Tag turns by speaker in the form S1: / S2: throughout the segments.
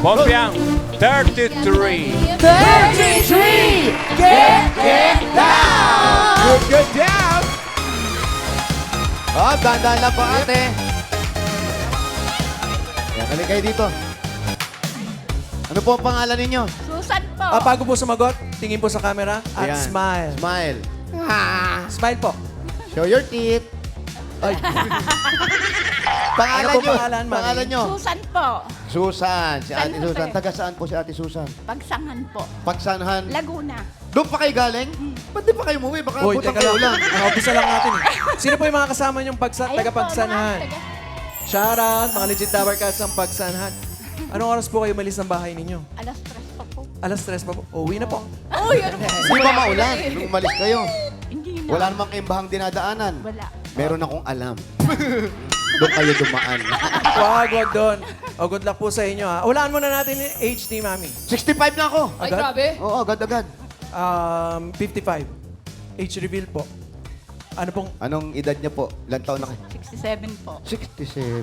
S1: Bompiang, 33.
S2: 33! Get down!
S3: Good down! Oh, dahan-dahan lang po, ate. Yan, balik kayo dito. Ano po ang pangalan ninyo?
S2: Susan po.
S4: Bago po sumagot, tingin po sa camera at
S3: Ayan.
S4: smile.
S3: Smile.
S4: Smile po.
S3: Show your teeth. Ay. Pangalan
S4: Ano po
S3: nyo?
S4: pangalan, Mami?
S3: Pangalan nyo?
S2: Susan po.
S3: Susan. Si Ate
S2: San Jose.
S3: Susan. Taga saan po si Ate Susan?
S2: Pagsangan po.
S3: Pagsanhan.
S2: Laguna.
S3: Doon pa kayo galing? Ba't di pa kayo umuwi? Baka
S4: Uy,
S3: butang
S4: teka
S3: kayo
S4: lang.
S3: lang.
S4: Umpisa lang natin eh. Sino po yung mga kasama niyong
S2: Ayun
S4: taga-pagsanahan?
S2: po, mga
S4: Shout out, mga legit Tower Cats ng pagsanahan. Anong oras po kayo malis ng bahay ninyo?
S2: Alas 3 pa po.
S4: Alas 3 pa po. Uwi na po.
S2: Uy, ano po?
S3: Di ba maulan? Nung umalis kayo.
S2: Hindi na.
S3: Wala namang kayong bahang dinadaanan.
S2: Wala.
S3: Meron akong alam. Doon kayo dumaan.
S4: Wag doon. O, good luck po sa inyo ha. Ulaan muna natin yung age ni Mami.
S3: 65 na ako.
S5: Ay,
S4: Agad?
S5: grabe.
S3: Oo, agad-agad.
S4: 55. Age reveal po. Ano pong
S3: Anong edad niya po? Ilang taon na kayo?
S2: 67 po.
S3: 67.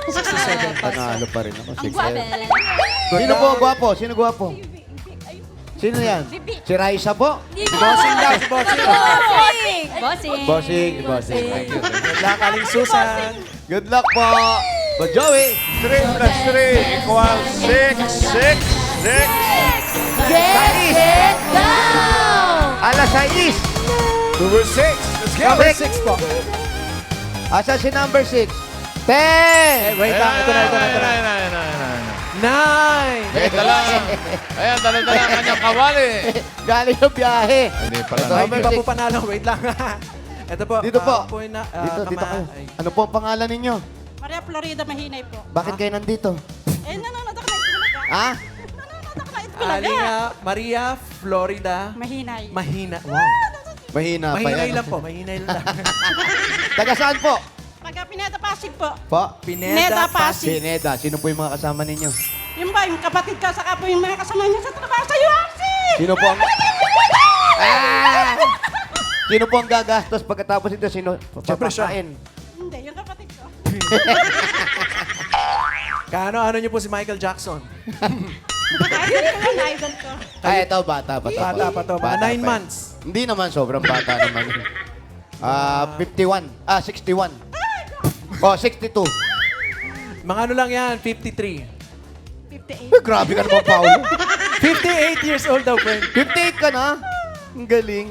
S4: 67?
S3: Panalo pa rin ako.
S2: Ang gwapo
S3: 67.
S2: talaga niya.
S3: Sino po gwapo? Sino gwapo? Sino yan? Si Raisa po?
S4: Bossing daw, si Bossing.
S2: Bossing!
S3: Bossing. Bossing. Thank you.
S4: Good luck, Aling Susan.
S3: Good luck po. But Joey.
S1: 3 plus 3 equals 6, 6, 6.
S2: Get down!
S3: Alas 6.
S1: Number 6. Let's go.
S4: Number 6 po.
S3: Asa si number 6? 10.
S4: Wait lang, ito na.
S1: Ayan.
S4: 9.
S1: Teka lang. Ayan, dala-dala ang kanyang kawali.
S3: Galing yung biyahe.
S1: Hindi pala
S3: Ito,
S1: na.
S4: Ay,
S3: number
S4: di pa po
S3: 6.
S4: panalo. Wait lang. Ito po.
S3: Dito po.
S4: Ako po yung
S3: Dito kayo. Ano po ang pangalan ninyo?
S6: Maria Florida Mahinay po.
S3: Bakit kayo nandito?
S6: Nanonood ako ng Itbulaga.
S3: Ha?
S6: Nanonood ako ng Itbulaga.
S4: Aling Maria, Florida.
S6: Mahinay.
S4: Mahina. Wow.
S3: Mahina pa
S4: Mahinay
S3: yan.
S4: lang po. Mahinay lang.
S3: Taga saan po?
S6: Pagka Pineda Pasig po.
S3: Po?
S6: Pineda, Pasig.
S3: Pineda. Sino po yung mga kasama ninyo?
S6: Yung ba, yung kapatid ko, saka po yung mga kasama niya sa trabaho sa UFC.
S3: Sino po ang... Ah! Sino po ang gagastos pagkatapos ito? Sino
S4: Siyempre siya.
S3: papakain?
S6: Hindi, yung kapatid ko.
S4: Kaano-ano niyo po si Michael Jackson?
S6: Idol ko yun, idol ko.
S3: Ay, ito, bata pa to.
S4: Bata pa to. Mga
S3: Bata
S4: 9
S3: pa.
S4: months.
S3: Hindi naman, sobrang bata naman. 51. 61. Oh, 62.
S4: Mga ano lang yan, 53.
S6: 58.
S3: Uy, grabe ka naman, Paolo.
S4: 58 years old daw, friend.
S3: 58 ka na? Ang galing.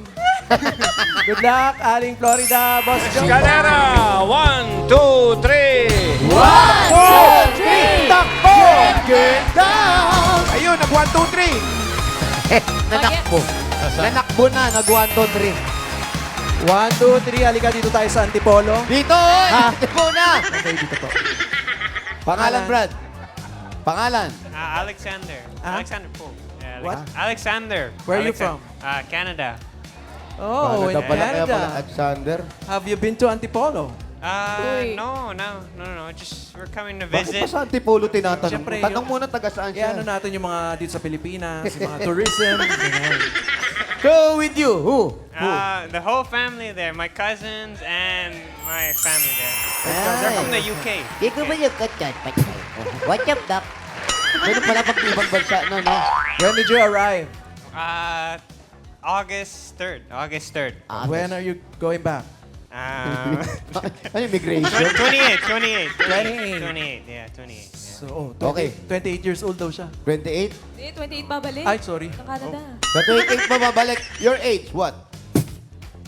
S4: Good luck, Aling Florida, Boss Joe.
S1: Escalera. 1, 2, 3.
S4: 1, 2, 3, takbo!
S3: Get down!
S4: Ayun, nag 1, 2, 3.
S3: Nanakbo. Nanakbo na, nag 1, 2,
S4: 1, 2, 3. Halika dito tayo sa Antipolo.
S3: 3. Dito! Dito po na!
S4: Okay, dito po.
S3: Pangalan, Brad. Pangalan.
S7: Alexander.
S4: Ah?
S7: Alexander po. Yeah,
S4: What?
S7: Alexander.
S4: Where are you from?
S7: Canada.
S4: Oh, in
S3: Canada pala, kaya pala,
S4: Canada.
S3: Alexander.
S4: Have you been to Antipolo?
S7: No. Just we're coming to
S3: Bakit pa
S7: visit.
S3: sa Antipolo tinatanong?
S4: Siyempre,
S3: Tanong
S4: yung-
S3: muna taga saan
S4: Eh, ano
S3: siya.
S4: natin yung mga dito sa Pilipinas, yung mga tourism. ganyan.
S3: So, with you, who?
S7: The whole family there. My cousins and my family there. They're from the UK.
S3: Ikaw ba yung kachat? What's up, Doc? Ganun pala pag ibang bansa na, no?
S4: When did you arrive?
S7: August 3rd. August 3rd.
S4: When are you going back?
S3: Ano, immigration?
S7: 28.
S4: 28.
S7: Yeah, 28. Yeah.
S4: So, oh,
S3: Okay.
S4: 28 years old daw siya.
S3: 28?
S5: Hindi, 28 babalik.
S4: Ay, sorry.
S5: Ng Canada.
S3: Sa 28 pa babalik, your age, what?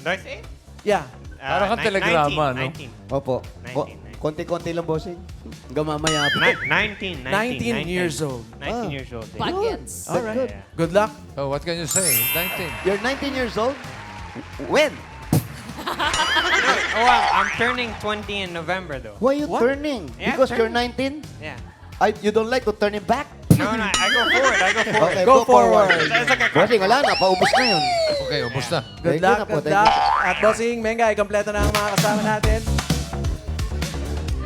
S7: North 8?
S4: Yeah.
S1: Parang kang telegrama, no?
S7: 19.
S3: Opo.
S7: 19.
S3: Konti-konti lang, bossing. Hanggang mamaya pa.
S7: 19
S4: 19 years old.
S7: 19 years old. Yeah.
S5: Bagets.
S4: All right.
S3: Good.
S4: Good luck.
S1: So what can you say? 19.
S3: You're 19 years old? When?
S7: I'm turning 20 in November though.
S3: Why you
S4: What?
S3: turning?
S7: Yeah,
S3: Because
S7: turn.
S3: you're 19?
S7: Yeah.
S3: You don't like to turn it back?
S7: No, I go forward.
S3: Okay,
S4: Go forward.
S7: It's like a
S3: Bossing, wala na. Paubos na yun.
S1: Okay, ubos na.
S4: Good
S3: Thank you
S4: luck,
S3: na po,
S4: good
S3: thank
S4: luck. At bossing, Mengay, kompleto na ang mga kasama natin.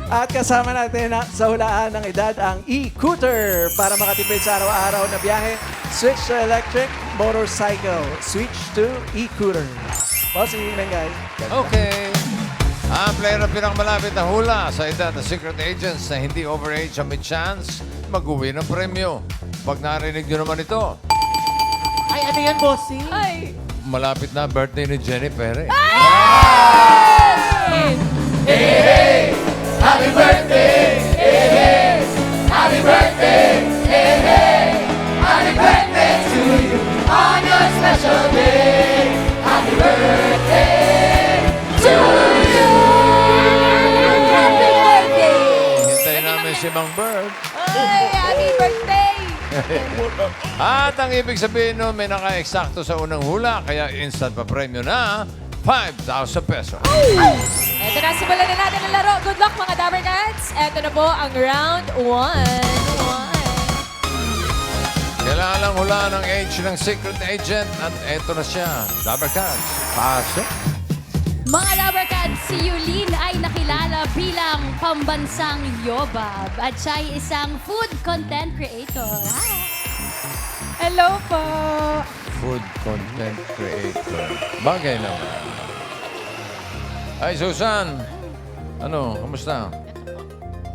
S4: At kasama natin sa hulaan ng edad ang e-cooter para makatipid sa araw-araw na biyahe. Switch to electric motorcycle. Switch to e-cooter. Bossing, Mengay.
S1: Okay. Ang player na pinakamalapit na hula sa edad ng secret agents na hindi overage ang mid-chance. mag-uwi ng premyo. Pag narinig nyo naman ito,
S4: Ay, ano yan, bossing?
S2: Ay!
S1: malapit na birthday ni Jennifer eh.
S2: Happy birthday!
S1: Hintayin namin si Mang Bird.
S2: Ay, happy birthday!
S1: At ang ibig sabihin nun, may naka-eksakto sa unang hula, kaya instant pa premyo na 5,000 pesos.
S2: Ito na, simulan na natin ang laro. Good luck mga Dabber Cats. Ito na po ang round 1.
S1: Kailangan lang hulaan ang age ng secret agent at eto na siya. Dabber Cats, pasok.
S5: Mga Dabber Cats, si Yulin ay nakilala bilang pambansang Yobab at siya ay isang food content creator. Hi!
S2: Hello po.
S1: Food content creator. Bagay naman. Ay, Susan. Ano, kamusta?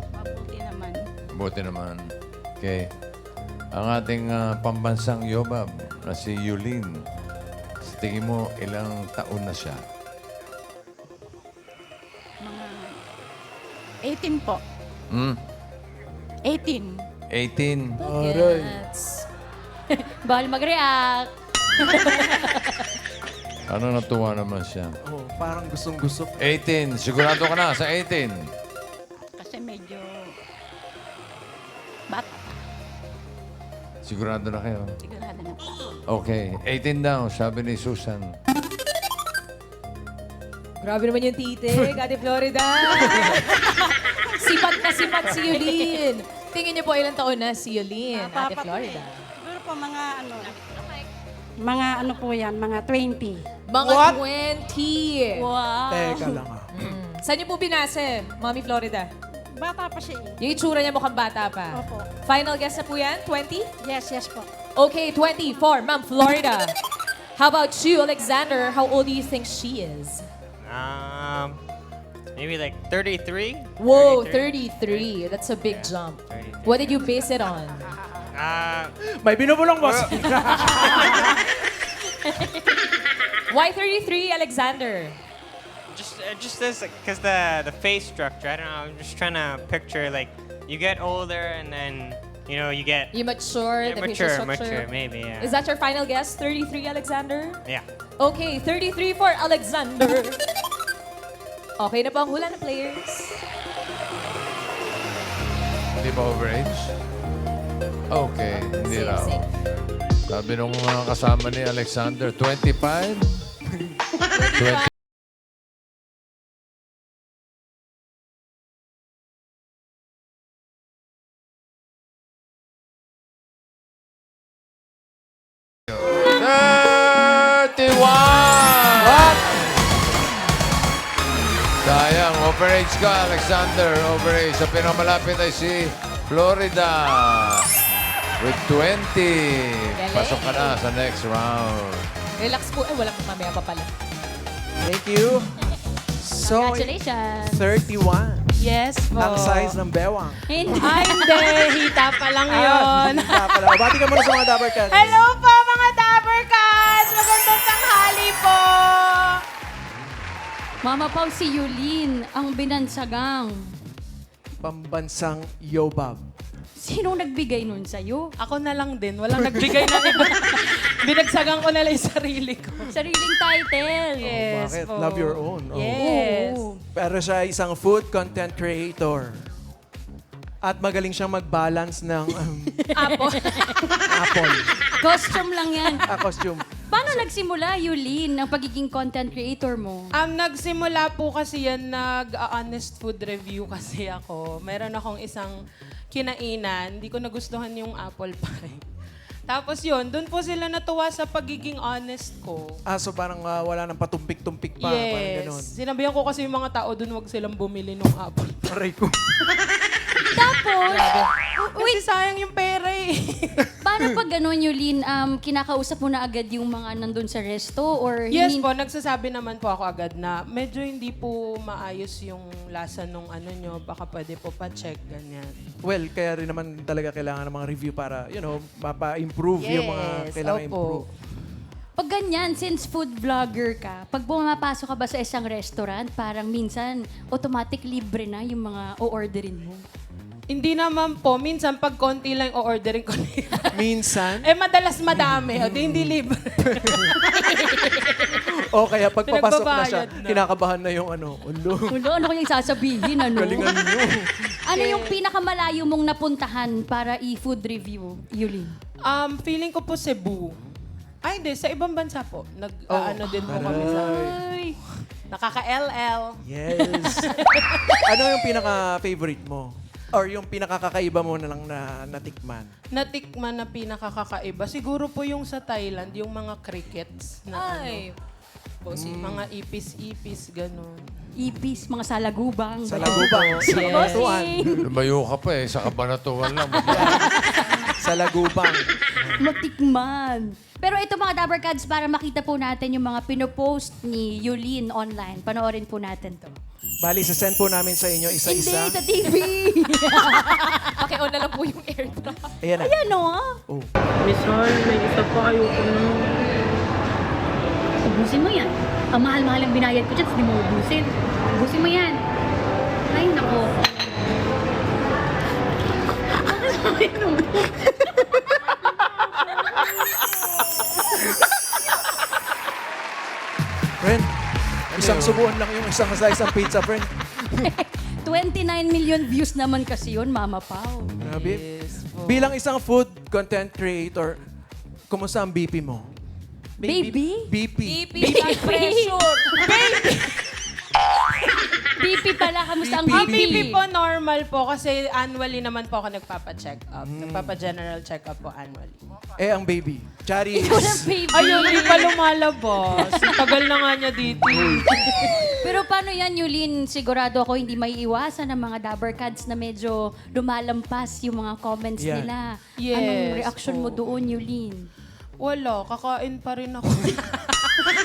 S2: Mabuti naman.
S1: Buti naman. Okay. Ang ating pambansang Yobab na si Yulin. Sa tingin mo, ilang taon na siya?
S2: 18 po.
S1: Hmm?
S2: 18.
S1: 18.
S5: Yes. Bawal mag-react.
S1: Ano natuwa naman siya?
S4: Oh, parang gustong-gusto.
S1: 18. Sigurado ka na sa 18.
S2: Kasi medyo... Bata pa.
S1: Sigurado na kayo.
S2: Sigurado na po.
S1: Okay. 18 daw, sabi ni Susan.
S8: Grabe naman yung titik, Ate Florida. Sipat na sipat si Yulin. Tingin niyo po ilang taon na si Yulin, Ate Florida?
S6: Siguro po mga ano po yan, mga 20.
S8: Mga
S4: What?
S8: 20.
S2: Wow.
S4: Teka lang ah.
S8: Saan niyo po binase, Mommy Florida?
S6: Bata pa siya eh.
S8: Yung itsura niya mukhang bata pa.
S6: Opo.
S8: Final guess na po yan? 20?
S6: Yes po.
S8: Okay, 24, Ma'am Florida. How about you, Alexander? How old do you think she is?
S7: Maybe like 33.
S8: Whoa, 33. That's a big jump.
S7: 33.
S8: What did you base it on?
S4: May binubulong, boss.
S8: Why 33, Alexander?
S7: Just this, because the face structure. I don't know. I'm just trying to picture like you get older and then you get
S8: You mature, the facial structure.
S7: mature, maybe. Yeah.
S8: Is that your final guess? 33, Alexander?
S7: Yeah.
S8: Okay, 33 for Alexander. Okay na po ang hula ng players.
S1: Hindi ba overage? Okay, hindi raw. Sabi nung kasama ni Alexander, 25? 20. Sayang, overage ka, Alexander. Overage. Sa pinakamalapit ay si Florida with 20. Pasok ka na sa next round.
S8: Relax po. Walang mamaya pa pala.
S4: Thank you. So,
S5: Congratulations.
S4: 31.
S6: Yes po.
S4: Ang size ng bewang.
S5: Hindi.
S6: Ay, hindi. Hita pa lang yun.
S4: Pala. Bati ka muna sa mga Dabber Cats.
S6: Hello po mga Dabber Cats! Magandang tanghali po!
S5: Mama Pao, si Yulin, ang binansagang.
S4: Pambansang Yobab.
S5: Sinong nagbigay nun sa'yo?
S6: Ako na lang din. Walang nagbigay ng iba. Binagsagan ko na lang yung sarili ko.
S5: Sariling title.
S6: Yes
S4: Bakit?
S6: po.
S4: Love your own. Oh.
S6: Yes.
S5: Oo.
S4: Pero siya ay isang food content creator. At magaling siyang mag-balance ng
S6: Apple.
S4: apple.
S5: Costume lang yan.
S4: Costume.
S5: Paano nagsimula, Yulin, ang pagiging content creator mo?
S9: Nagsimula po kasi yan, nag-honest food review kasi ako. Meron akong isang kinainan, hindi ko nagustuhan yung apple pie. Tapos yun, doon po sila natuwa sa pagiging honest ko.
S4: So parang wala nang patumpik-tumpik pa. Parang ganun.
S9: Sinabihan ko kasi yung mga tao doon, wag silang bumili ng apple pie.
S4: Aray ko.
S5: Tapos,
S9: Kasi sayang yung pera eh.
S5: Paano pag gano'n, Yulin, kinakausap mo na agad yung mga nandun sa resto? Or
S9: Yes po, nagsasabi naman po ako agad na medyo hindi po maayos yung lasa nung ano nyo. Baka pwede po pa-check, ganyan.
S4: Well, kaya rin naman talaga kailangan ng mga review para, mapa-improve yung mga kailangan improve.
S5: Pag ganyan, since food vlogger ka, pag pumapasok ka ba sa isang restaurant, parang minsan automatic libre na yung mga o-orderin mo?
S9: Hindi naman po. Minsan, pag konti lang o-ordering ko nila.
S4: Minsan,
S9: Madalas madami. O, di hindi libre.
S4: o kaya pag papasok na siya,
S9: Pinagbabayad na.
S4: kinakabahan na yung ulo.
S5: Ulo, ano kayang sasabihin, ano?
S4: Galingan nyo.
S5: Ano yung pinakamalayo mong napuntahan para i-food review, Yulin?
S9: Feeling ko po Cebu. Ay, hindi. Sa ibang bansa po. Nag-ano din po kami sa... Nakaka-LL.
S4: Yes. Ano yung pinaka-favorite mo? Or yung pinakakakaiba mo na lang na natikman?
S9: Natikman na pinakakakaiba. Siguro po yung sa Thailand, yung mga crickets na
S8: Ay.
S9: mga ipis-ipis, ganun.
S5: Ipis, mga salagubang.
S4: Sa Lagubang. Sa Kabanatuan.
S1: Lumayo ka pa sa Kabanatuan lang.
S4: Sa Lagubang.
S5: Matikman. Pero ito mga Dabber Cats, para makita po natin yung mga pinopost ni Yulin online. Panoorin po natin to.
S4: Bali, sasend po namin sa inyo isa-isa.
S5: Hindi, sa TV.
S8: Paki-on na lang po yung airdrop.
S4: Ayan na.
S5: Ayan o.
S4: Oh.
S6: Miss Hall, may isa pa ayoko na.
S5: Ubusin mo yan. Ang mahal-mahal ang binayad ko dyan, hindi mo ubusin. Ubusin mo yan. Ay, nako.
S4: Friend, isang subuan lang yung isang pizza, friend.
S5: 29 million views naman kasi yun, Mama Pao.
S4: Grabe. Bilang isang food content creator, kumusta ang BP mo?
S5: Baby?
S4: BP.
S8: Blood pressure.
S5: BP pala, kamusta ang
S4: BP?
S9: Ang
S5: BP?
S9: BP po normal po kasi annually naman po ako nagpapa-check up. Nagpapa-general check up po annually.
S4: Eh, ang baby. Charis.
S5: Ikaw na, baby.
S9: Ayun, hindi pa lumalabas. Tagal na nga niya dito.
S5: Pero paano yan, Yulin? Sigurado ako hindi may iwasan ng mga Dabber Cats na medyo lumalampas yung mga comments
S4: Yan.
S5: nila.
S9: Yes
S5: Anong reaction mo
S9: po.
S5: doon, Yulin?
S9: Wala, kakain pa rin ako.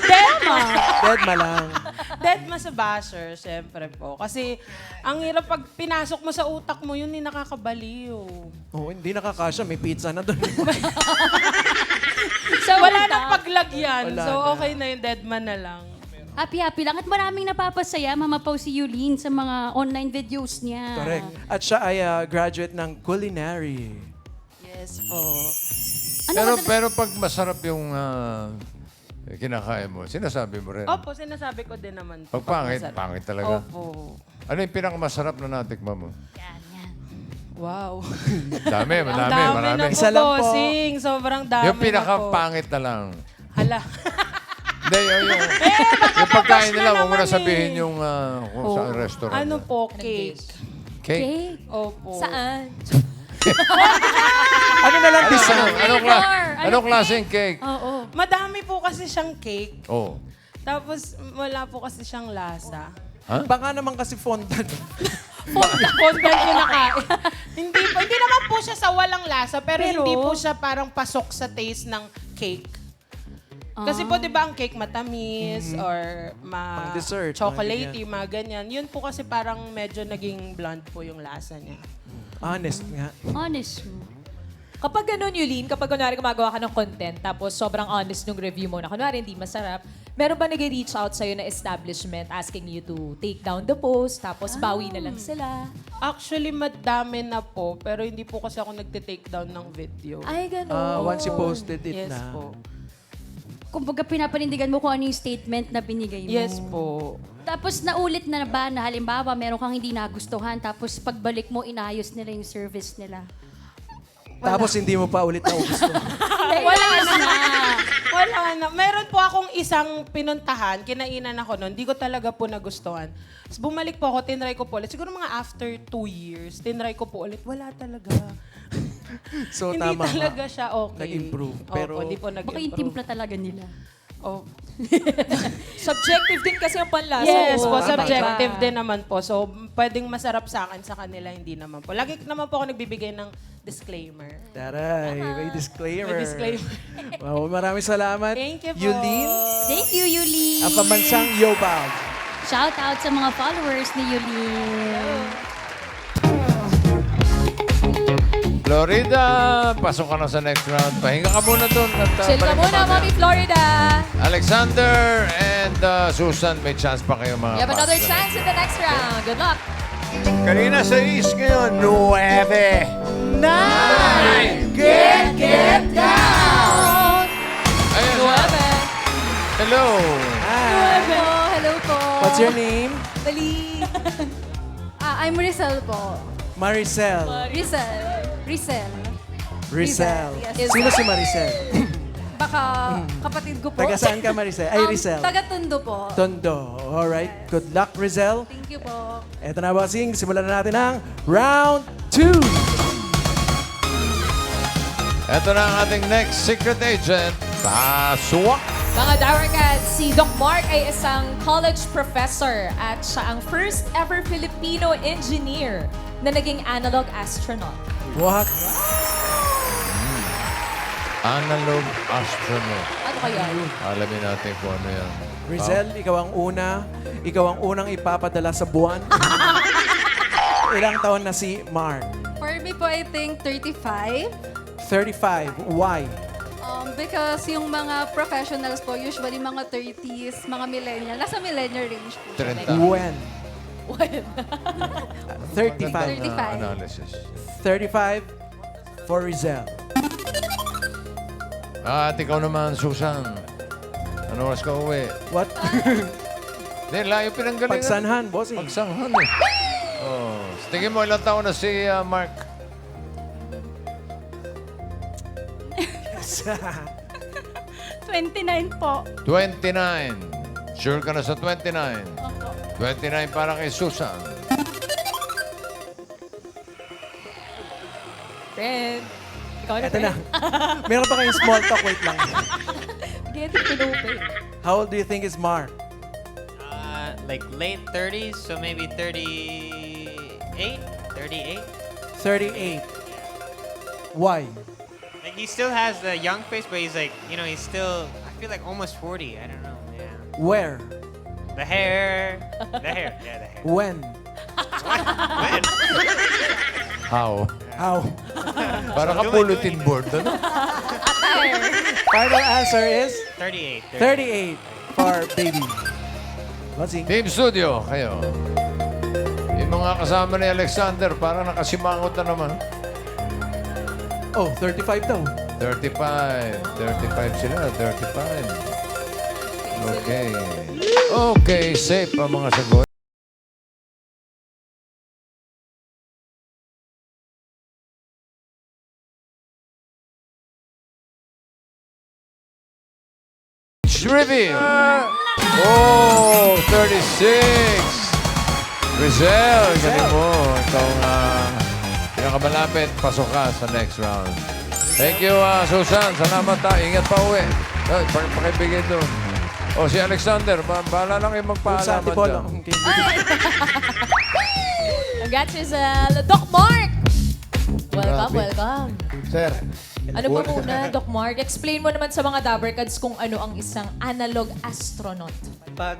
S4: Dead ma lang.
S9: Dead ma sa basher, syempre po. Kasi ang hirap pag pinasok mo sa utak mo, yun yung nakakabaliw.
S4: Oh, hindi nakakasya. May pizza na doon.
S9: So, wala nang paglagyan.
S4: Wala
S9: So,
S4: na.
S9: okay na yung dead man na lang.
S5: Happy-happy lang. At maraming napapasaya, Mama Pao, si Yulin sa mga online videos niya.
S4: Correct. At siya ay graduate ng culinary.
S9: Yes po.
S1: Pero pag masarap yung kinakain mo, sinasabi mo rin.
S9: Opo, sinasabi ko din naman po.
S1: Pag pangit,
S9: masarap.
S1: pangit talaga.
S9: Opo.
S1: Ano yung pinakamasarap na natikman mo?
S5: Yan, yan.
S9: Wow.
S1: Dami,
S9: Ang
S1: marami,
S9: dami
S1: marami.
S9: na po,
S4: Isa lang po.
S9: bossing. Sobrang dami
S1: Yung
S9: na po.
S1: pinakapangit na lang.
S9: Hala.
S1: Hindi, yung pagkain nila,
S9: na
S1: huwag mo na
S9: naman
S1: sabihin
S9: eh.
S1: yung kung saan restaurant.
S9: Ano po, cake.
S1: Cake?
S5: Okay.
S9: Opo.
S8: Saan?
S4: Ano na lang
S1: Anong
S5: flavor?
S1: anong klaseng cake?
S5: Oo.
S9: Madami po kasi siyang cake.
S1: Oh.
S9: Tapos wala po kasi siyang lasa.
S4: Baka naman kasi fondant.
S9: Fondant yung nakain. Hindi naman po siya sa walang lasa, pero hindi po siya parang pasok sa taste ng cake. Kasi po, di ba, ang cake matamis or
S4: Pang dessert,
S9: chocolatey, mga ganyan. Yun po kasi parang medyo naging bland po yung lasa niya.
S4: Honest nga.
S5: Honest mo.
S8: Kapag ganun, Yulin, kapag kunwari gumagawa ka ng content, tapos sobrang honest nung review mo na kunwari hindi masarap, meron ba nag-reach out sa'yo na establishment asking you to take down the post, tapos bawi na lang sila?
S9: Actually, madami na po, pero hindi po kasi ako nagte-take down ng video.
S8: Ay, ganun.
S4: Once you posted it
S9: Yes
S4: na.
S9: po.
S5: Kumbaga pinapanindigan mo kung ano yung statement na binigay mo.
S9: Yes po.
S5: Tapos naulit na ba na halimbawa meron kang hindi nagustuhan tapos pagbalik mo inayos nila yung service nila?
S4: Tapos hindi mo pa ulit na gusto.
S9: Wala na. Wala na. Meron po akong isang pinuntahan, kinainan ako noon, hindi ko talaga po nagustuhan. Tapos bumalik po ako, tinry ko po ulit. Siguro mga after 2 years, tinry ko po ulit. Wala talaga.
S4: So,
S9: Hindi
S4: tama
S9: talaga
S4: nga.
S9: siya okay.
S4: Nag-improve,
S9: Opo,
S4: pero-
S9: hindi po
S5: Baka yung
S9: nag-improve.
S5: timpla talaga nila.
S9: Oh.
S8: Subjective din kasi ang panlasa.
S9: Yes
S8: mo.
S9: po,
S8: Tama
S9: subjective
S8: ba?
S9: din naman po. So, pwedeng masarap sa akin, sa kanila hindi naman po. Lagi naman po ako nagbibigay ng disclaimer.
S4: Taray, may disclaimer.
S9: May disclaimer.
S4: Wow, maraming salamat.
S9: Thank you po.
S4: Yulin,
S5: Thank you, Yuli.
S4: ang pambansang Yobab.
S5: Shout out sa mga followers ni Yuli.
S1: Florida, pasok ka na sa next round. Pahinga ka muna doon.
S8: Chill ka muna, Mami Florida.
S1: Alexander and Susan, may chance pa kayo mga
S8: You have another
S1: pass.
S8: chance in the next round. Good luck.
S3: Kanina sa East ngayon, 9. Get down!
S1: Ayan na. Hello.
S6: Hello po.
S4: What's your name?
S6: Bali. I'm Rizal po.
S4: Maricel.
S6: Rizal.
S4: Rizal.
S6: Yes.
S4: Sino si Maricel?
S6: Baka kapatid ko po.
S4: Taga saan ka, Maricel? Ay, Rizal.
S6: Taga Tondo po.
S4: Tondo. Alright. Good luck, Rizal.
S6: Thank you po.
S4: Eto na, bossing. Simulan na natin ang round 2.
S1: Ito na ang ating next secret agent. Paswak.
S8: Mga Dower Cats, si Doc Mark ay isang college professor at siya ang first ever Filipino engineer na naging analog astronaut.
S4: What?
S1: Analog astronaut.
S8: Ano kaya?
S1: Alamin natin kung ano yan.
S4: Rizal, ikaw ang una. Ikaw ang unang ipapadala sa buwan. Ilang taon na si Mark?
S6: For me po, I think 35.
S4: 35. Why?
S6: Because yung mga professionals po, usually mga 30s, mga millennial. Nasa millennial range po.
S1: 30.
S4: When?
S8: When?
S4: 35.
S1: Magandang,
S6: 35.
S1: analysis.
S4: 35 for Rizal.
S1: At ikaw naman, Susan. Ano oras ka uwi?
S4: What?
S1: Hindi, layo pinanggalingan.
S4: Pagsanhan, bossing.
S1: Pagsanhan eh. Oh. Tingin mo, ilang taon na si Mark?
S6: 29 po.
S1: 29. Sure ka na sa 29? 29 para kay Susan.
S8: Friend. Ikaw na,
S4: Eto na.
S8: friend.
S4: Meron pa kayong small talk. Wait lang.
S8: Get it pinupi.
S4: How old do you think is Mark?
S7: Like late 30s, so maybe 38? 38?
S4: 38. Why?
S7: Like he still has the young face, but he's like, you know, he's still, I feel like almost 40. I don't know. Yeah.
S4: Where?
S7: The hair. The hair. Yeah, the hair.
S4: When?
S7: When?
S1: How?
S4: How?
S1: Para ka bulletin board. Ano?
S4: Final answer is
S7: 38.
S4: 38 for baby. Bossing.
S1: Team Studio, kayo. Yung mga kasama ni Alexander, parang nakasimangot na naman.
S4: Oh, 35 daw.
S1: 35. 35 sila. 35. Okay. Okay, safe ang mga sagot. Review. Oh, 36. Rizal, galing mo. Ikaw nga pinakamalapit. Pasok ka sa next round. Thank you, Susan. Salamat ha. Ingat pa uwi. Pakibigay doon. O, si Alexander, bahala lang yung
S4: Sa
S1: magpaalaman
S4: Antipolo.
S1: dyan.
S4: Okay.
S8: Congrats, Rizal. Doc Mark! Welcome,
S1: Grabe.
S8: welcome.
S3: Sir,
S8: Ano ba muna, Doc Mark? Explain mo naman sa mga Dabbercads kung ano ang isang analog astronaut.
S10: Pag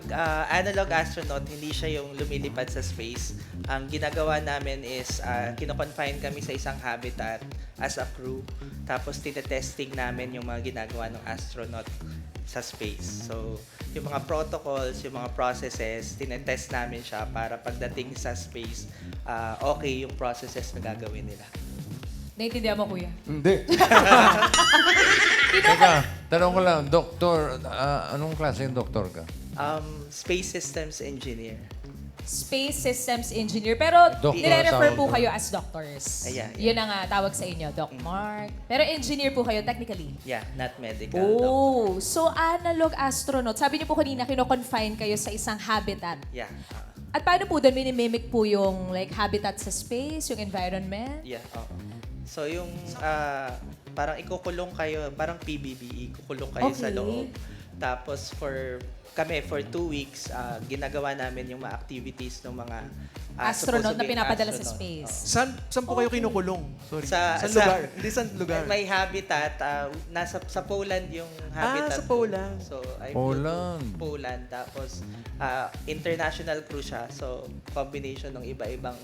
S10: analog astronaut, hindi siya yung lumilipad sa space. Ang ginagawa namin is kino-confine kami sa isang habitat as a crew. Tapos tinetesting namin yung mga ginagawa ng astronaut sa space. So, yung mga protocols, yung mga processes, tinetest namin siya para pagdating sa space, okay yung processes na gagawin nila.
S8: Naintindihan mo, kuya?
S3: hindi.
S1: Teka, tanong ko lang, doktor, anong klaseng doktor ka?
S10: Space Systems Engineer.
S8: Space Systems Engineer. Pero
S1: Doctor,
S8: nire-refer po
S1: tawag.
S8: kayo as doctors.
S10: Yeah.
S8: Yun ang tawag sa inyo, Doc Mark. Pero engineer po kayo technically.
S10: Yeah, not medical.
S8: Oh, so analog astronaut. Sabi niyo po kanina, kino-confine kayo sa isang habitat.
S10: Yeah.
S8: At paano po doon minimimic po yung like habitat sa space, yung environment?
S10: Yeah, oo. So yung parang ikukulong kayo, parang PBB, ikukulong kayo sa
S8: Okay.
S10: loob. Tapos for 2 weeks, ginagawa namin yung mga activities ng mga
S8: Astronaut
S10: supposed to
S8: na
S10: be
S8: pinapadala sa
S10: astronaut.
S8: space.
S4: Saan po kayo kinukulong? Sorry. Sa lugar. Hindi sa lugar.
S10: May habitat. Sa Poland yung habitat.
S4: sa Poland.
S10: So, I flew to
S1: Poland.
S10: Poland. Tapos, international crew siya. So, combination ng iba-ibang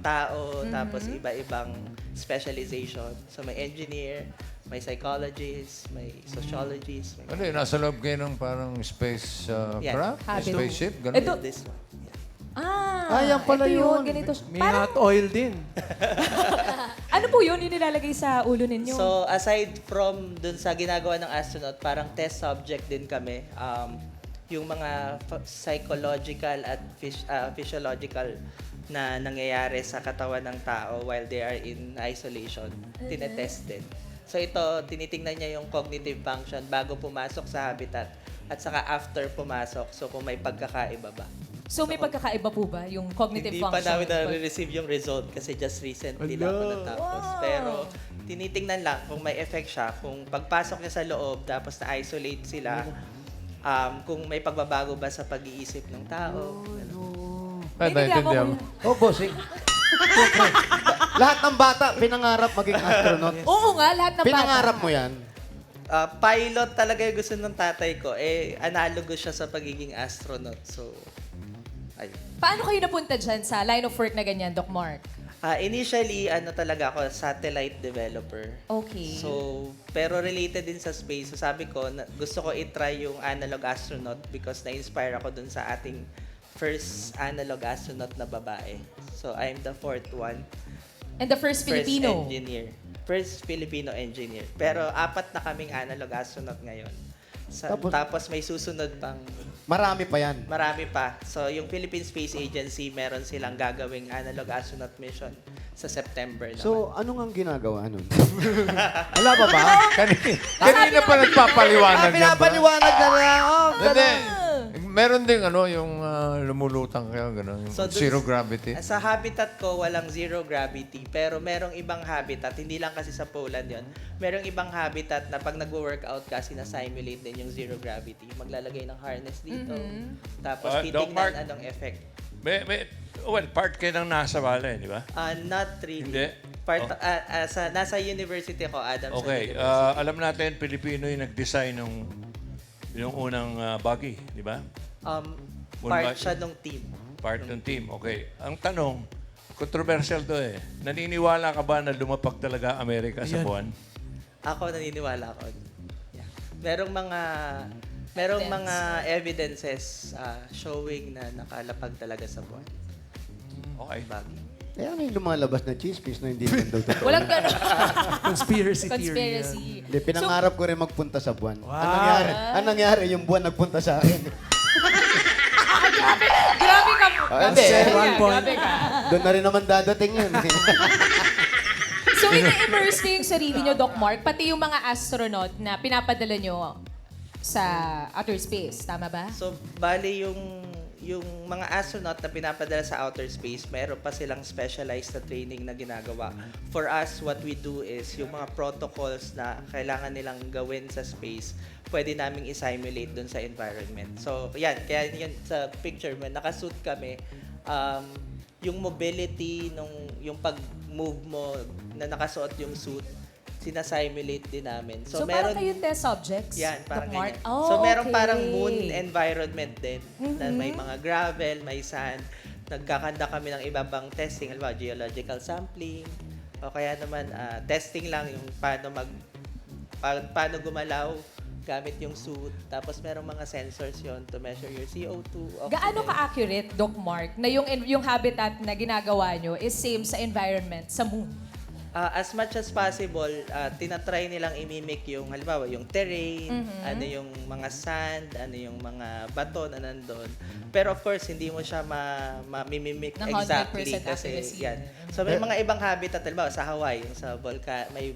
S10: tao, tapos iba-ibang specialization. So, may engineer, may psychologist, may sociologist. May
S1: Ano yun, nasa loob kayo ng parang space
S10: Yeah.
S1: craft?
S8: Habit.
S1: Spaceship? Ganun?
S8: Ito,
S10: this one.
S3: Yan pala
S8: ito
S3: yun.
S8: Ganito.
S4: May hot oil din.
S8: Ano po yun yung nilalagay sa ulo ninyo?
S10: So, aside from dun sa ginagawa ng astronaut, parang test subject din kami. Yung mga psychological at physiological na nangyayari sa katawan ng tao while they are in isolation, tinetest din. So ito, tinitingnan niya yung cognitive function bago pumasok sa habitat at saka after pumasok, so kung may pagkakaiba ba.
S8: So may pagkakaiba po ba yung cognitive
S10: Hindi
S8: function?
S10: pa namin na-receive yung result kasi just recently lang ako natapos. Pero tinitingnan lang kung may effect siya, kung pagpasok niya sa loob tapos na-isolate sila, kung may pagbabago ba sa pag-iisip ng tao.
S1: Ay, naintindihan mo.
S3: Oh, bossing. Lahat ng bata, pinangarap maging astronaut.
S8: Oo nga, lahat ng
S3: Pinangarap
S8: bata.
S3: mo yan?
S10: Pilot talaga yung gusto ng tatay ko. Analogo siya sa pagiging astronaut. So, ayun.
S8: Paano kayo napunta dyan sa line of work na ganyan, Doc Mark?
S10: Initially, talaga ako, satellite developer.
S8: Okay.
S10: So, pero related din sa space. So, sabi ko, gusto ko i-try yung analog astronaut because na-inspire ako dun sa ating first analog astronaut na babae. So, I'm the 4th one.
S8: And the first Filipino.
S10: First Filipino engineer. Pero 4 na kaming analog astronaut ngayon. Tapos may susunod pang
S3: Marami pa yan.
S10: marami pa. So, yung Philippine Space Agency, meron silang gagawing analog astronaut mission sa September naman.
S3: So, ano nga ang ginagawa nun? Wala pa ba?
S1: Kanina pa nagpapaliwanag yan ba?
S3: Pinapaliwanag na lang. Oh,
S1: Hindi. Meron din yung lumulutang kayo, gano'n. Yung
S10: So, dun-
S1: zero gravity.
S10: Sa habitat ko, walang zero gravity. Pero merong ibang habitat, hindi lang kasi sa Poland yon. Merong ibang habitat na pag nag-workout ka, sinasimulate din yung zero gravity. Maglalagay ng harness dito. Tapos
S11: Doc
S10: titignan
S11: Mark.
S10: anong effect.
S11: Part kayo ng NASA Valley, di ba?
S10: Not really.
S11: Hindi?
S10: Nasa university ako, Adams
S11: Okay,
S10: University.
S11: alam natin, Pilipino yung nag-design yung unang buggy, di ba?
S10: Part siya ng team.
S11: Part ng team, okay. Ang tanong, controversial to eh. Naniniwala ka ba na lumapag talaga Amerika sa buwan?
S10: Ako naniniwala ako. Yeah. Merong mga evidences showing na nakalapag talaga sa buwan.
S11: Okay.
S10: Bagay.
S3: Kaya ano yung lumalabas na chismis na hindi naman daw totoo?
S8: Walang gano'n.
S4: Conspiracy theory.
S8: Conspiracy.
S3: Hindi, pinangarap ko rin magpunta sa buwan. Anong nangyari? Yung buwan nagpunta sa akin.
S8: Grabe ka po.
S3: Hindi.
S4: One point.
S8: Grabe ka.
S3: Doon na rin naman dadating yun.
S8: So, ina-immerse niyo yung sarili niyo, Doc Mark, pati yung mga astronaut na pinapadala niyo sa outer space. Tama ba?
S10: So, bali yung mga astronaut na pinapadala sa outer space, meron pa silang specialized na training na ginagawa. For us, what we do is yung mga protocols na kailangan nilang gawin sa space, pwede naming i-simulate dun sa environment. So, yan. Kaya yan sa picture mo, nakasuit kami. Yung mobility, yung pag-move mo na nakasuot yung suit, sinasimulate din namin.
S8: So, parang kayong test subjects?
S10: Yan, parang
S8: Doc Mark?
S10: ganyan.
S8: Oh,
S10: So, meron
S8: okay.
S10: parang moon environment din. Na may mga gravel, may sand. Nagkakanda kami ng ibang testing. Halimbawa, geological sampling. O kaya naman, testing lang yung paano gumalaw gamit yung suit. Tapos merong mga sensors yon to measure your CO2.
S8: Gaano
S10: oxygen.
S8: ka-accurate, Doc Mark, na yung habitat na ginagawa nyo is same sa environment, sa moon?
S10: As much as possible, tinatry nilang imimik yung, halimbawa, yung terrain, ano yung mga sand, ano yung mga bato na nandun. Pero of course, hindi mo siya mamimimik
S8: Na 100%
S10: exactly kasi
S8: accuracy.
S10: yan. So may mga ibang habitat, halimbawa sa Hawaii, yung sa may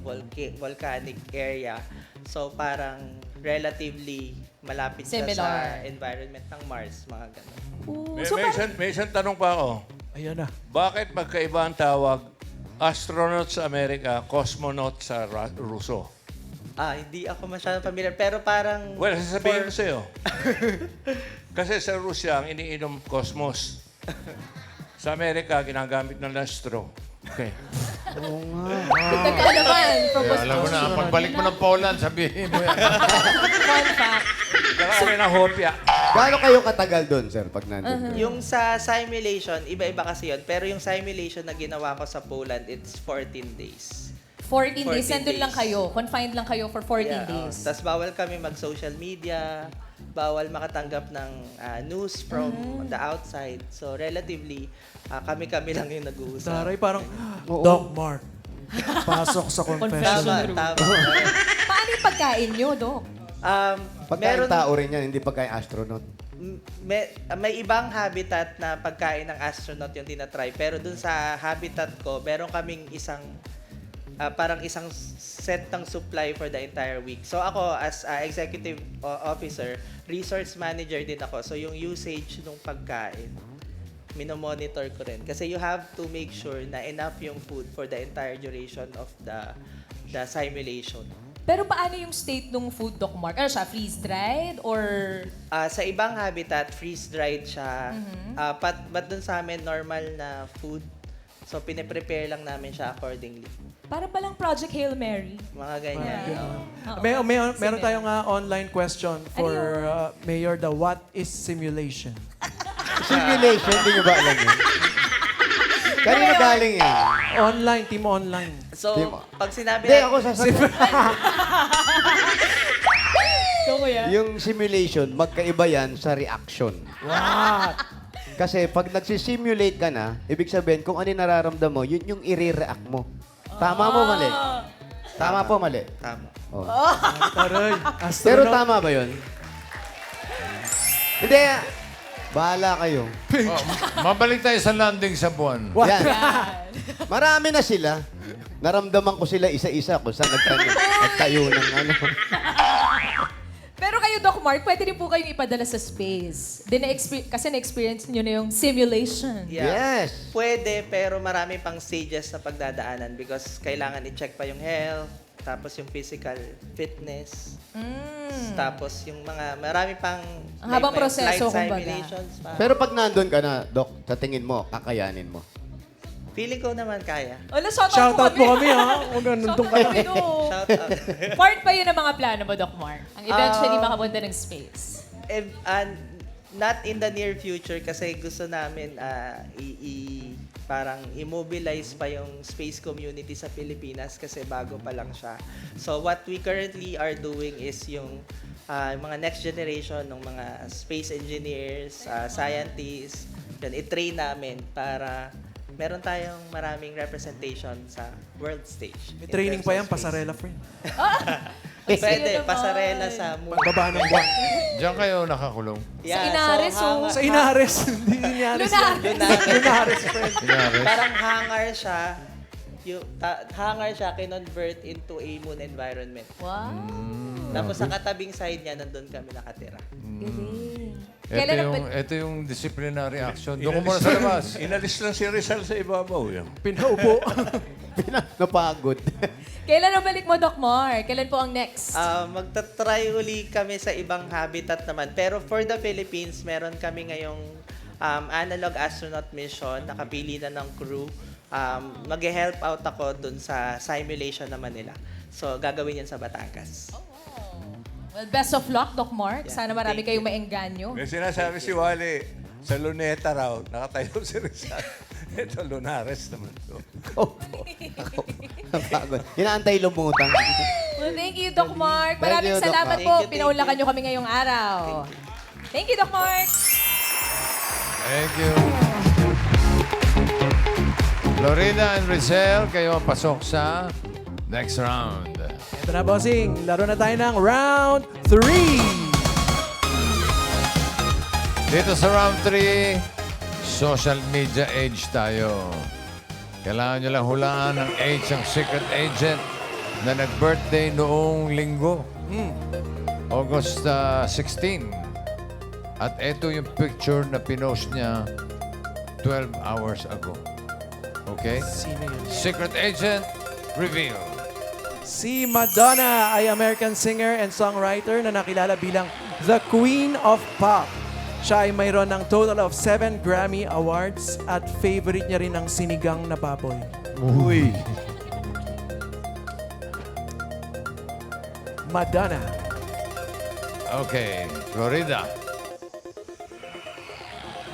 S10: volcanic area. So parang relatively malapit siya sa
S8: Similar.
S10: environment ng Mars, mga ganun.
S11: May isang tanong pa ako.
S4: Ayan na.
S11: Bakit magkaiba ang tawag astronaut sa Amerika, cosmonaut sa Ruso?
S10: Hindi ako masyadong familiar. Pero parang...
S11: Well, sasabihin ko sa'yo. Kasi sa Rusya, ang iniinom Cosmos. Sa Amerika, ginagamit ng Lastro. Okay.
S2: Teka naman, from
S1: Kaya alam mo na, pagbalik mo ng Poland, sabihin mo yan.
S2: fun fact.
S11: Saka kami ng hopya.
S3: Gaano kayo katagal doon, sir, pag nandun?
S10: Yung sa simulation, iba-iba kasi yun. Pero yung simulation na ginawa ko sa Poland, it's 14 days.
S2: 14 days,
S10: 14
S2: nandun lang
S10: days.
S2: kayo. Confined lang kayo for 14
S10: Yeah,
S2: days.
S10: Tapos bawal kami mag-social media, bawal makatanggap ng news from the outside. So relatively, kami-kami lang yung nag-uusap.
S4: Taray, parang, Doc Mark, pasok sa confession
S10: Tama,
S4: room.
S10: tama.
S2: Paano yung pagkain nyo, Dok?
S3: Pagkain tao rin yan, hindi pagkain astronaut.
S10: May ibang habitat na pagkain ng astronaut yung tinatry. Pero dun sa habitat ko, meron kaming parang isang set ng supply for the entire week. So ako, as executive officer, resource manager din ako. So yung usage ng pagkain, minomonitor ko rin. Kasi you have to make sure na enough yung food for the entire duration of the simulation.
S2: Pero paano yung state ng food, Doc Mark? Ano siya, freeze-dried or...
S10: Sa ibang habitat, freeze-dried siya. But dun sa amin, normal na food. So, pine-prepare lang namin siya accordingly.
S2: Para palang Project Hail Mary.
S10: Mga ganyan.
S4: Meron tayong online question for Mayor, the what is simulation?
S3: Simulation, hindi nyo ba alam yun? Kanina galing yan.
S4: Online, team online.
S10: So, pag sinabi
S3: Hindi, ako sasagot.
S2: Kuya.
S3: Yung simulation, magkaiba yan sa reaction.
S4: What?
S3: Kasi pag nagsisimulate ka na, ibig sabihin, kung ano yung nararamdam mo, yun yung i-react mo. Tama mo, mali? Tama po, mali?
S10: Tama.
S3: Oh.
S4: Taray,
S3: Pero
S4: astronaut.
S3: tama ba yun? Hindi. Bahala kayo.
S1: Oh, mabalik tayo sa landing sa buwan.
S3: Yan. Marami na sila. Naramdaman ko sila isa-isa kung saan nagtayo ng ano.
S2: Pero kayo, Doc Mark, pwede rin po kayong ipadala sa space. Kasi na-experience nyo na yung simulation.
S10: Yeah.
S3: Yes.
S10: Pwede, pero marami pang stages na pagdadaanan because kailangan i-check pa yung health, tapos yung physical fitness, tapos yung marami pang
S2: Ang habang
S10: may
S2: proseso,
S10: flight
S2: kumbaga.
S10: simulations pa.
S3: Pero pag nandun ka na, Doc, sa tingin mo, kakayanin mo.
S10: Feeling ko naman kaya.
S2: Wala, shoutout
S4: Shoutout
S2: po
S4: mo kami, ha? Huwag nandun ka lang.
S10: Shout out.
S2: Part pa yun ng mga plano mo, Doc Mark. Ang eventually makapunta ng space.
S10: Not in the near future kasi gusto namin parang immobilize pa yung space community sa Pilipinas kasi bago pa lang siya. So what we currently are doing is yung mga next generation ng mga space engineers, scientists, yun, i-train namin para meron tayong maraming representation sa world stage.
S4: May
S10: in
S4: training
S10: terms
S4: pa
S10: of
S4: yan,
S10: space.
S4: pasarela friend.
S10: Pwede,
S2: naman.
S10: pasarela sa moon.
S4: Baba ng buwan.
S1: Diyan kayo nakakulong.
S10: Yeah,
S2: Inares,
S10: hangar-
S4: Sa Inares. Hindi Inares yan. Inares, friend.
S1: Kunyari.
S10: Parang hangar siya. Hangar siya, kinonvert into a moon environment.
S2: Wow.
S10: Tapos sa katabing side niya, nandun kami nakatira.
S2: Galing.
S1: Ito yung disciplinary action. Doon ko muna sa labas.
S11: Inalis lang si Rizal sa ibabaw. Yan.
S4: Pinaupo.
S3: Napagod.
S2: Kailan ang balik mo, Doc Mark? Kailan po ang next?
S10: Magta-try uli kami sa ibang habitat naman. Pero for the Philippines, meron kami ngayong analog astronaut mission. Nakapili na ng crew. Mag-help out ako dun sa simulation naman nila. So, gagawin yan sa Batangas.
S2: Well, best of luck, Doc Mark.
S10: Yeah,
S2: Sana marami
S10: thank
S2: kayong maengganyo.
S11: May sinasabi si Wally, sa Luneta raw, nakatayo si Rizal. Ito, Lunares naman to.
S3: Opo. Napagod. Inaantay lumutang.
S2: Well, thank you, Doc Mark.
S3: Thank
S2: Maraming
S3: you, Doc
S2: salamat
S3: Mark.
S2: po.
S10: Thank you,
S2: Pinaulakan nyo kami ngayong araw. Thank you, Doc Mark.
S1: Thank you. Florida and Rizal, kayo ang pasok sa next round.
S4: Ito na, bossing. Laro na tayo ng round 3.
S1: Dito sa round 3, social media age tayo. Kailangan nyo lang hulaan ang age ng secret agent na nag-birthday noong linggo. August 16. At ito yung picture na pinost niya 12 hours ago. Okay?
S4: Sino yun?
S1: Secret agent, reveal.
S4: Si Madonna ay American singer and songwriter na nakilala bilang The Queen of Pop. Siya ay mayroon ng total of 7 Grammy Awards at favorite niya rin ang sinigang na baboy.
S3: Uy.
S4: Madonna.
S1: Okay, Florida.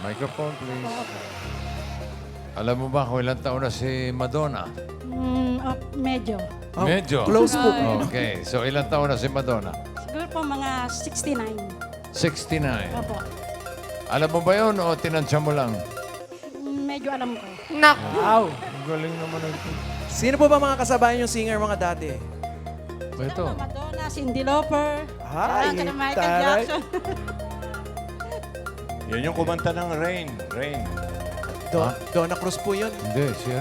S1: Microphone, please. Alam mo ba kung ilang taon na si Madonna?
S12: Medyo.
S4: Oh,
S1: Medyo.
S4: Close po.
S1: Okay, so ilang taon na si Madonna?
S12: Siguro po mga 69.
S1: 69.
S12: Opo.
S1: Alam mo ba yun o tinansya mo lang?
S12: Medyo alam ko.
S4: Wow.
S1: Ang galing naman ito.
S4: Sino po ba mga kasabayan yung singer mga dati?
S1: Ito.
S12: Madonna, Cyndi Lauper.
S4: Ay,
S12: Michael
S4: taray.
S12: Jackson.
S11: Yan yung kumanta ng Rain. Rain.
S4: Donna Cruz po yun.
S1: Hindi, siya.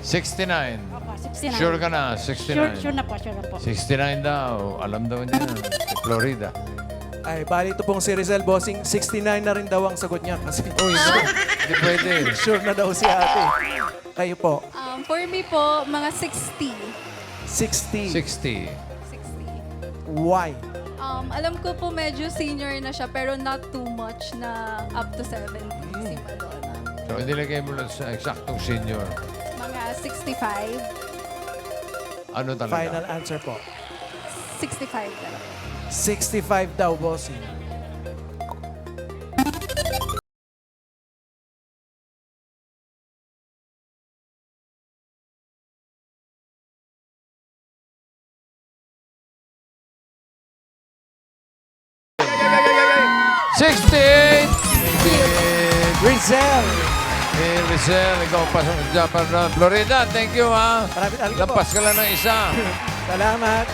S1: 69.
S12: Opo, 69.
S1: Sure ka na, 69.
S12: Sure na po, sure na po.
S1: 69 daw. Alam daw niya. Si Florida.
S4: Ay, bali ito pong si Rizal Bossing. 69 na rin daw ang sagot niya kasi
S1: Hindi pwede.
S4: sure na daw si ate. Kayo po,
S6: For me po, mga 60.
S4: 60.
S1: 60.
S6: 60.
S4: Why?
S6: Alam ko po medyo senior na siya, pero not too much na up to 70 si Madonna.
S1: So, nilagay mo lang sa eksaktong senior.
S6: Mga 65.
S1: Ano talaga?
S4: Final answer po.
S6: 65 talaga.
S4: 65 daw, Bossing. Rizal!
S1: Hey, Rizal, ikaw pasok sa Japan Round. Florida, thank you, ha?
S4: Maraming po.
S1: Lampas ka lang ng isa.
S4: Salamat.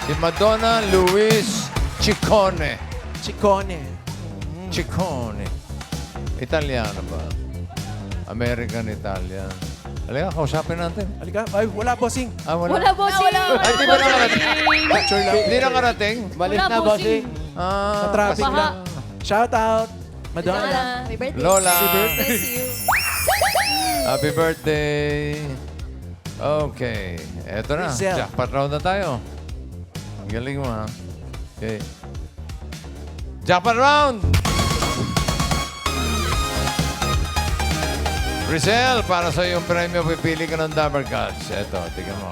S1: Si Madonna Luis Ciccone.
S4: Ciccone.
S1: Ciccone. Italiano ba? American Italian. Halika, kausapin natin.
S4: Halika. Ay, wala, Bossing.
S1: Ah, wala.
S2: Wala, bossing.
S1: Ay, di ba nakarating?
S4: Picture lang.
S1: Hindi nakarating?
S3: Malis
S2: Wala,
S3: na, bossing.
S4: Sa
S1: Ah,
S4: traffic
S2: Baha.
S4: lang. Shout out. Madonna.
S2: Happy birthday.
S1: Lola.
S6: Bless you.
S1: Happy birthday. Okay. Eto na.
S4: Rizal.
S1: Jackpot round na tayo. Ang galing mo, ha? Okay. Jackpot round! Rizal, para sa iyong premyo, pipili ka ng Dabber Cards. Eto, tingnan mo.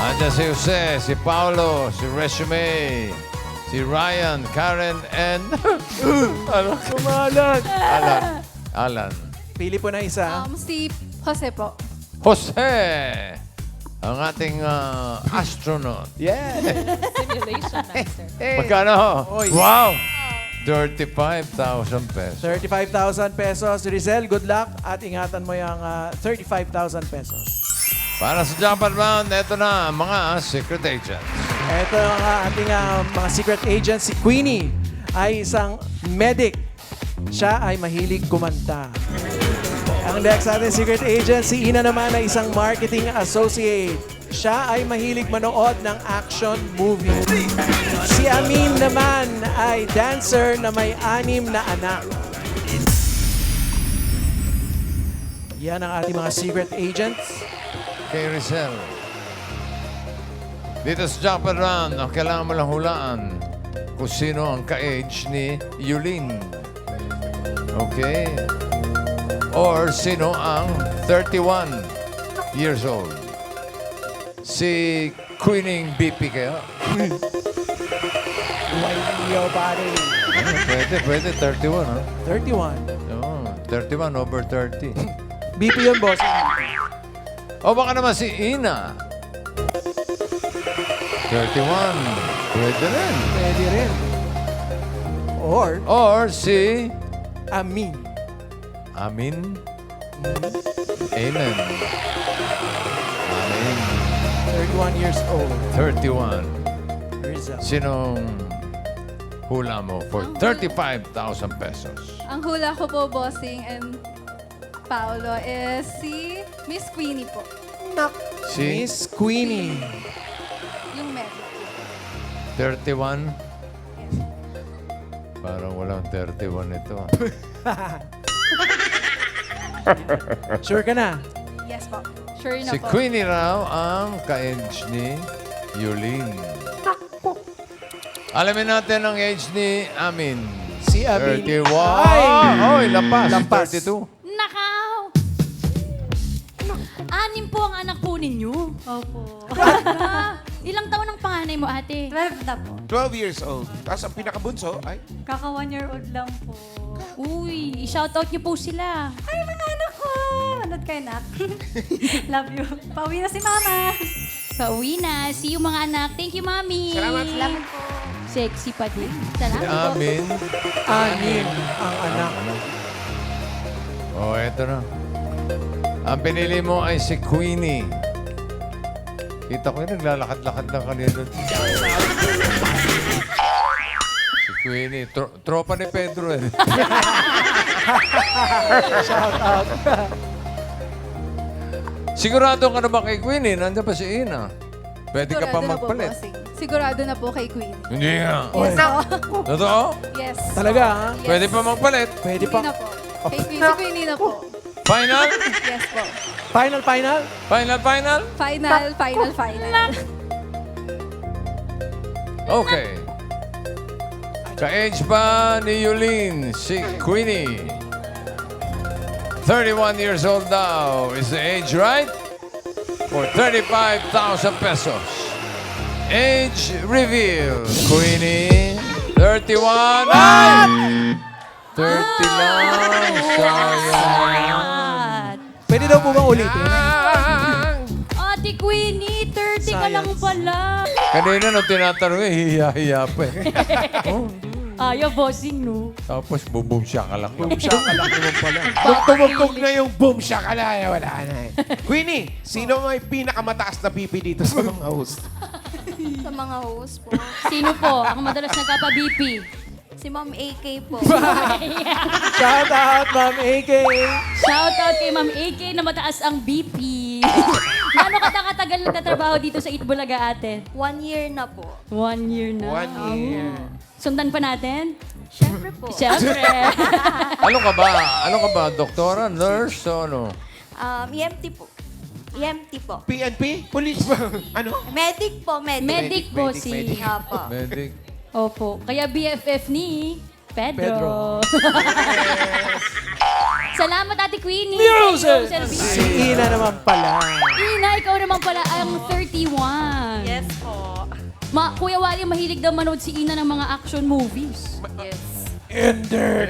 S1: Andiyan si Jose, si Paolo, si Resume, si Ryan, Karen, and... ano?
S4: Kumalan.
S1: Alan.
S4: Pili po na isa.
S6: Si Jose po.
S1: Jose! Ang ating astronaut.
S3: Yeah.
S2: Simulation master.
S1: Magkano?
S4: Oy.
S1: Wow! 35,000 pesos.
S4: 35,000 pesos. Rizal, good luck at ingatan mo yung 35,000 pesos.
S1: Para sa Jackpot Round, eto na ang mga secret agents.
S4: Ito ang ating mga secret agent. Si Queenie ay isang medic. Siya ay mahilig kumanta. Ang next ating secret agent, si Ina naman ay isang marketing associate. Siya ay mahilig manood ng action movie. Si Amin naman ay dancer na may 6 na anak. Yan ang ating mga secret agents.
S1: Kay Rizal. Dito sa Jackpot Round, ang kailangan mo lang hulaan kung sino ang ka-age ni Yulin. Okay? Or sino ang 31 years old. Si Queening BP kaya?
S4: Your body.
S1: Pwede. 31, ha?
S4: 31.
S1: Oo, 31 over 30.
S4: BP yun, boss.
S1: O baka naman si Ina. 31. Pwede rin.
S4: Pwede rin.
S1: Or si
S4: Amin.
S1: Amin. Amen. Amen.
S4: 31 years old.
S1: 31.
S4: Rizal.
S1: Sinong hula mo for 35,000 pesos?
S6: Ang hula ko po, Bossing and Paolo, is si Miss Queenie po.
S1: Si
S4: Miss Queenie.
S6: Yung medic.
S1: 31? Parang walang 31 ito.
S4: Sure ka na?
S6: Yes po. Sure na
S1: Si
S6: po.
S1: Queenie raw ang ka-age ni Yulin. Alamin natin ang age ni Amin.
S4: Si Amin.
S1: 31.
S4: Ay!
S1: Oy, lampas.
S4: Lampas.
S1: 32.
S5: Nakaw! 6 po ang anak po ninyo.
S12: Opo.
S5: Ilang taon ang panganay mo, ate?
S12: 12 na po.
S13: 12 years old. Tapos ang pinakabunso ay...
S12: Kaka 1 year old lang po.
S5: Uy, i-shoutout niyo po sila.
S12: Ay, mga anak ko! Anod kayo, nak. Love you. Pauwi na si mama.
S5: Pauwi na. See you mga anak. Thank you, mami.
S13: Salamat.
S12: Salamat po.
S5: Sexy pa din.
S1: Si
S5: Salamat po.
S1: Amin.
S4: 6 ang anak.
S1: Oh, eto na. Ang pinili mo ay si Queenie. Kita ko yun, naglalakad-lakad na kanina. Si Queenie. Tropa ni Pedro eh.
S4: Shout out.
S1: Sigurado ka na ba kay Queenie? Nandiyan pa si Ina. Pwede ka pa
S6: Sigurado na po,
S1: magpalit.
S6: bossing. Sigurado na po kay Queen.
S1: Hindi nga.
S6: Yes po.
S1: Totoo?
S6: Yes.
S4: Talaga, ha?
S6: Yes.
S1: Pwede pa magpalit.
S4: Pwede
S6: Hindi
S4: pa.
S6: na po. Kay Queen, si Queenie na po.
S1: Final?
S6: Yes po.
S4: Final, final?
S1: Final, final?
S6: Final.
S1: Okay. Ka-age pa ni Yulin, si Queenie. 31 years old now. Is the age right? For 35,000 pesos. Age reveal. Queenie, 31. Ay! 30 lang. Sayang.
S4: Pwede daw po bang ulitin?
S5: Ate Queenie, 30 ka lang pala.
S1: Kanina nung tinatanong hiya-hiya pa eh.
S5: Ayaw, bossing, no?
S1: Tapos bubum siya ka lang.
S4: Boom siya ka lang naman pala.
S13: Tumugtog na yung boom shakalaka. Wala na eh. Queenie, sino may pinakamataas na pipi dito sa mga host?
S14: Sa mga host po.
S5: Sino po? Ang madalas nagkapa-BP.
S14: Si Ma'am AK po.
S4: Shout out, Ma'am AK.
S5: Shoutout kay Ma'am AK na mataas ang BP. Gaano katagal nagtatrabaho dito sa Itbulaga, ate?
S14: 1 year na po.
S5: 1 year na.
S13: 1 year.
S5: Sundan pa natin?
S14: Siyempre po.
S5: Siyempre.
S1: Ano ka ba? Ano ka ba? Doktora? Nurse? O ano?
S14: EMT po. EMT po.
S13: PNP? Police ba? Ano?
S14: Medic po, medic.
S5: Medic po si...
S14: Opo.
S1: Medic.
S5: Opo. Kaya BFF ni Pedro.
S4: Pedro.
S5: Salamat, Ate Queenie.
S4: Music!
S5: Thank you, Sir
S4: Si Ina naman pala.
S5: Ina, ikaw naman pala ang 31.
S14: Yes po.
S5: Kuya Wally, mahilig daw manood si Ina ng mga action movies.
S14: Yes.
S13: Ender.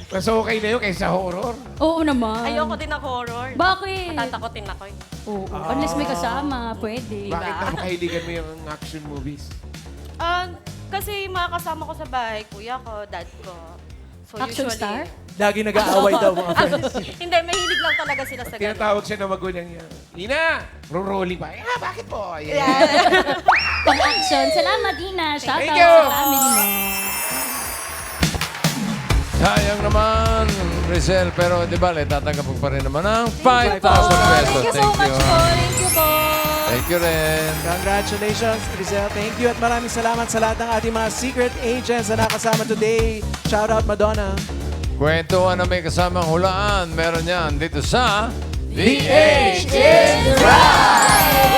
S13: Mas okay na yun kaysa horror.
S5: Oo naman.
S14: Ayoko din ng horror.
S5: Bakit?
S14: Tatakotin ako eh.
S5: Oo. Unless may kasama, pwede.
S13: Bakit napakahiligan mo yung action movies?
S14: Kasi mga kasama ko sa bahay, kuya ko, dad ko. So
S5: Action star?
S4: Lagi nag-aaway daw mga friends.
S14: Hindi, mahilig lang talaga sila sa ganun.
S13: Tinatawag siya na magulang niya. Ina, ruroli pa. Bakit po?
S5: Pang-action. Salamat, Ina. Shout
S13: Thank
S5: out
S13: you.
S5: sa family mo.
S1: Sayang naman, Rizel. Pero di ba, tatanggap mo pa rin naman ng 5,000 pesos.
S2: Thank you so much po. Thank you po.
S1: Thank you rin.
S4: Congratulations, Rizal. Thank you at maraming salamat sa lahat ng ating mga secret agents na nakasama today. Shout out, Madonna.
S1: Kwentuhan na may kasamang hulaan. Meron yan dito sa
S2: The Age is Right!